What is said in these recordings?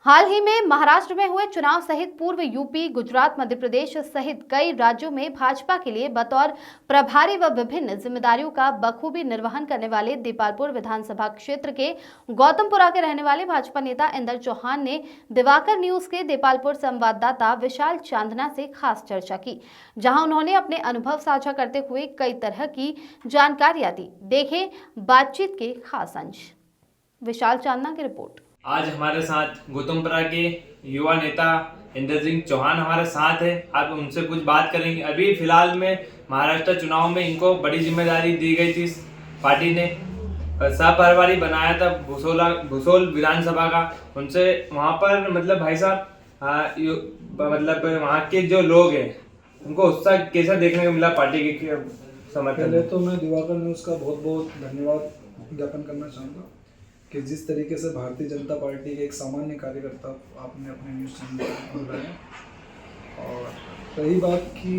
हाल ही में महाराष्ट्र में हुए चुनाव सहित पूर्व यूपी, गुजरात, मध्य प्रदेश सहित कई राज्यों में भाजपा के लिए बतौर प्रभारी व विभिन्न जिम्मेदारियों का बखूबी निर्वहन करने वाले देपालपुर विधानसभा क्षेत्र के गौतमपुरा के रहने वाले भाजपा नेता इंदर चौहान ने दिवाकर न्यूज के देपालपुर संवाददाता विशाल चांदना से खास चर्चा की, जहां उन्होंने अपने अनुभव साझा करते हुए कई तरह की जानकारियां दी। देखें बातचीत के खास अंश। विशाल चांदना की रिपोर्ट। आज हमारे साथ गौतमपुरा के युवा नेता इंदर सिंह चौहान हमारे साथ है। आप उनसे कुछ बात करेंगे। अभी फिलहाल में महाराष्ट्र चुनाव में इनको बड़ी जिम्मेदारी दी गई थी। पार्टी ने सहप्रभारी बनाया था भुसोल विधानसभा का। उनसे वहाँ पर मतलब भाई साहब मतलब वहाँ के जो लोग हैं उनको उत्साह कैसा देखने को मिला पार्टी के समर्थन? पहले तो मैं दिवाकर न्यूज़ का बहुत बहुत धन्यवाद ज्ञापन करना चाहूँगा कि जिस तरीके से भारतीय जनता पार्टी के एक सामान्य कार्यकर्ता आपने अपने न्यूज़ चैनल पर बुलाया। और रही बात कि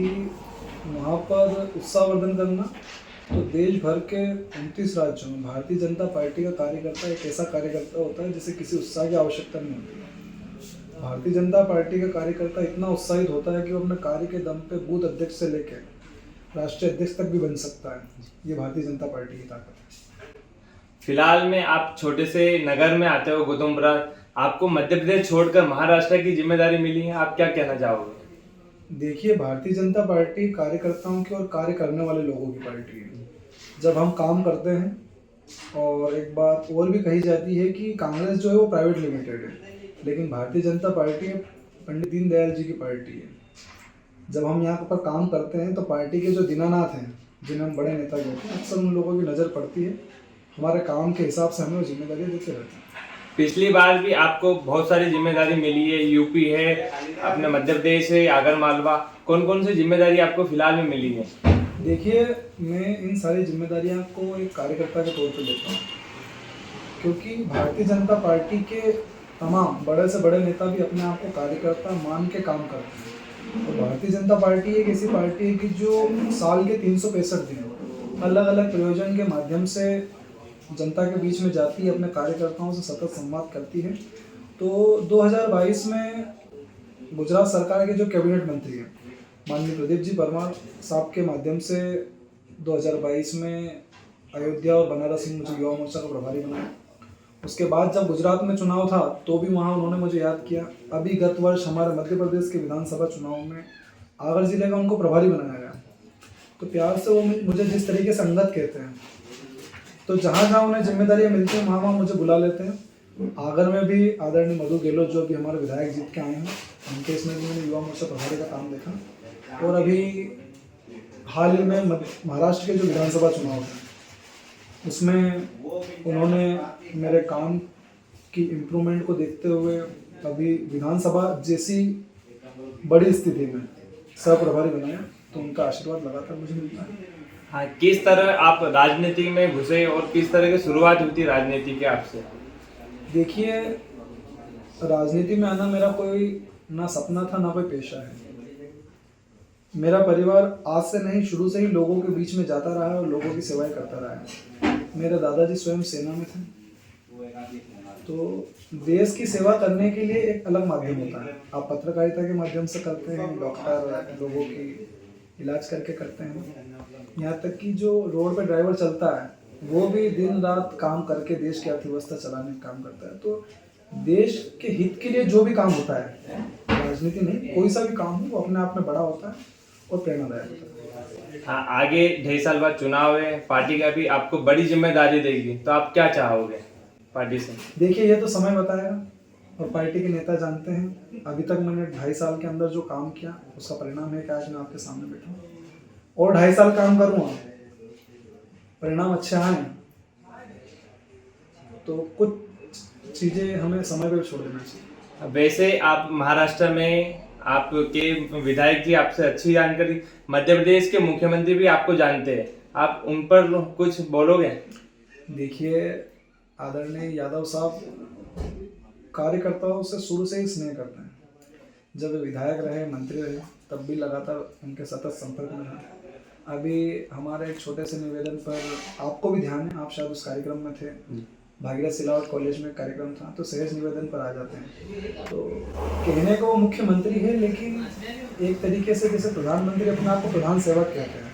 वहाँ पर उत्साहवर्धन करना, तो देश भर के 29 राज्यों में भारतीय जनता पार्टी का कार्यकर्ता एक ऐसा कार्यकर्ता होता है जिसे किसी उत्साह की आवश्यकता नहीं होती। भारतीय जनता पार्टी का कार्यकर्ता इतना उत्साहित होता है कि वो अपने कार्य के दम पे बूथ अध्यक्ष से लेकर राष्ट्रीय अध्यक्ष तक भी बन सकता है। ये भारतीय जनता पार्टी की ताकत है। फिलहाल में आप छोटे से नगर में आते हो गौतमपुरा, आपको मध्य प्रदेश छोड़कर महाराष्ट्र की जिम्मेदारी मिली है, आप क्या कहना चाहोगे? देखिए, भारतीय जनता पार्टी कार्यकर्ताओं की और कार्य करने वाले लोगों की पार्टी है। जब हम काम करते हैं, और एक बात और भी कही जाती है कि कांग्रेस जो है वो प्राइवेट लिमिटेड है, लेकिन भारतीय जनता पार्टी पंडित दीनदयाल जी की पार्टी है। जब हम यहाँ पर काम करते हैं तो पार्टी के जो दीनानाथ हैं, जिन्हें हम बड़े नेता कहते हैं, अक्सर उन लोगों की नज़र पड़ती है। हमारे काम के हिसाब से हमें वो जिम्मेदारियाँ देते रहते हैं। पिछली बार भी आपको बहुत सारी जिम्मेदारी मिली है, यूपी है, अपने मध्य प्रदेश है, आगर मालवा, कौन कौन सी जिम्मेदारी आपको फिलहाल में मिली है? देखिए, मैं इन सारी जिम्मेदारियां को एक कार्यकर्ता के तौर पर लेता हूँ, क्योंकि भारतीय जनता पार्टी के तमाम बड़े से बड़े नेता भी अपने आप को कार्यकर्ता मान के काम करते हैं। और भारतीय जनता पार्टी एक ऐसी पार्टी है कि जो साल के 365 दिन अलग अलग प्रयोजन के माध्यम से जनता के बीच में जाती है, अपने कार्यकर्ताओं से सतत संवाद करती है। तो 2022 में गुजरात सरकार के जो कैबिनेट मंत्री हैं, माननीय प्रदीप जी परमार साहब के माध्यम से 2022 में अयोध्या और बनारस में मुझे युवा मोर्चा का प्रभारी बनाया। उसके बाद जब गुजरात में चुनाव था तो भी वहाँ उन्होंने मुझे याद किया। अभी गत वर्ष हमारे मध्य प्रदेश के विधानसभा चुनाव में आगर जिले का उनको प्रभारी बनाया गया। तो प्यार से वो मुझे जिस तरीके से अंगत कहते हैं, तो जहाँ जहाँ उन्हें जिम्मेदारियाँ मिलती हैं वहाँ मुझे बुला लेते हैं। आगर में भी आदरणीय मधु गहलोत जो भी हमारे विधायक जीत के आए हैं, उनके इसमें भी मैंने युवा मोर्चा प्रभारी का काम देखा। और अभी हाल ही में महाराष्ट्र के जो विधानसभा चुनाव थे उसमें उन्होंने मेरे काम की इम्प्रूवमेंट को देखते हुए अभी विधानसभा जैसी बड़ी स्थिति में सह प्रभारी बनाया। तो उनका आशीर्वाद लगातार मुझे मिलता है। हाँ, किस तरह आप राजनीति में घुसे और किस तरह की शुरुआत हुई थी राजनीति के आपसे? देखिए, राजनीति में आना मेरा कोई ना सपना था ना कोई पेशा है। मेरा परिवार आज से नहीं, शुरू से ही लोगों के बीच में जाता रहा है और लोगों की सेवाएं करता रहा है। मेरे दादाजी स्वयं सेना में थे, तो देश की सेवा करने के लिए एक अलग माध्यम होता है। आप पत्रकारिता के माध्यम से करते हैं, डॉक्टर लोगों की इलाज करके करते हैं, यहाँ तक कि जो रोड पे ड्राइवर चलता है वो भी दिन रात काम करके देश की अर्थव्यवस्था चलाने का काम करता है। तो देश के हित के लिए जो भी काम होता है, राजनीति नहीं, कोई सा भी काम हो, वो अपने आप में बड़ा होता है और प्रेरणादायक होता है। हाँ, आगे 2.5 साल बाद चुनाव है, पार्टी का भी आपको बड़ी जिम्मेदारी देगी, तो आप क्या चाहोगे पार्टी से? देखिए, ये तो समय बताएगा और पार्टी के नेता जानते हैं। अभी तक मैंने 2.5 साल के अंदर जो काम किया उसका परिणाम है कि आज मैं आपके सामने बैठा हूँ और 2.5 साल काम करूँगा, परिणाम अच्छे आए तो कुछ चीज़ें हमें समय पर छोड़ देना चाहिए। वैसे आप महाराष्ट्र में आपके विधायक जी आपसे अच्छी जानकारी, मध्य प्रदेश के मुख्यमंत्री भी आपको जानते हैं, आप उन पर कुछ बोलोगे? देखिए, आदरणीय यादव साहब कार्यकर्ताओं से शुरू से ही स्नेह करते हैं। जब वे विधायक रहे, मंत्री रहे, तब भी लगातार उनके सतत संपर्क में रहे। अभी हमारे एक छोटे से निवेदन पर आपको भी ध्यान है, आप शायद उस कार्यक्रम में थे, भागीरथ सिलावट कॉलेज में कार्यक्रम था, तो सहज निवेदन पर आ जाते हैं। तो कहने को वो मुख्यमंत्री है, लेकिन एक तरीके से जैसे प्रधानमंत्री अपने आप को प्रधान सेवक कहते हैं,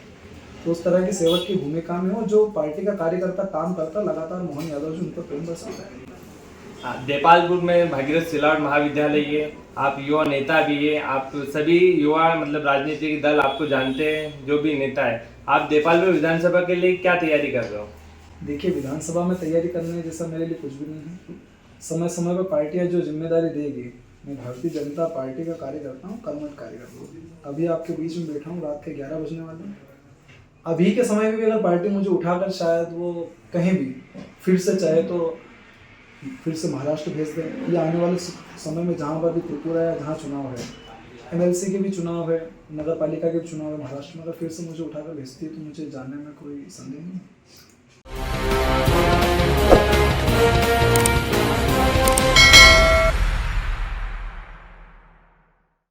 तो उस तरह की सेवक की भूमिका में हो, जो पार्टी का कार्यकर्ता काम करता लगातार मोहन यादव जी उन पर प्रेम बरसाता है। देपालपुर में भागीरथ सिलावट महाविद्यालय है, आप युवा नेता भी है, आप सभी युवा मतलब राजनीतिक दल आपको जानते हैं, जो भी नेता है, आप देपालपुर विधानसभा के लिए क्या तैयारी कर रहे हो? देखिए, विधानसभा में तैयारी करने जैसा मेरे लिए कुछ भी नहीं है। समय समय पर पार्टियां जो जिम्मेदारी देगी, मैं भारतीय जनता पार्टी का कार्यकर्ता हूँ, कर्मठ कार्यकर्ता हूँ। अभी आपके बीच में बैठा हूँ, रात के 11 बजने वाले हैं। अभी के समय में भी अगर पार्टी मुझे उठाकर शायद वो कहीं भी फिर से चाहे तो फिर से महाराष्ट्र भेज दें, या आने वाले समय में जहाँ पर भी त्रिपुरा या जहाँ चुनाव है, MLC के भी चुनाव है, नगर पालिका के भी चुनाव है महाराष्ट्र में, अगर फिर से मुझे उठाकर भेजती है तो मुझे जानने में कोई संदेह नहीं है।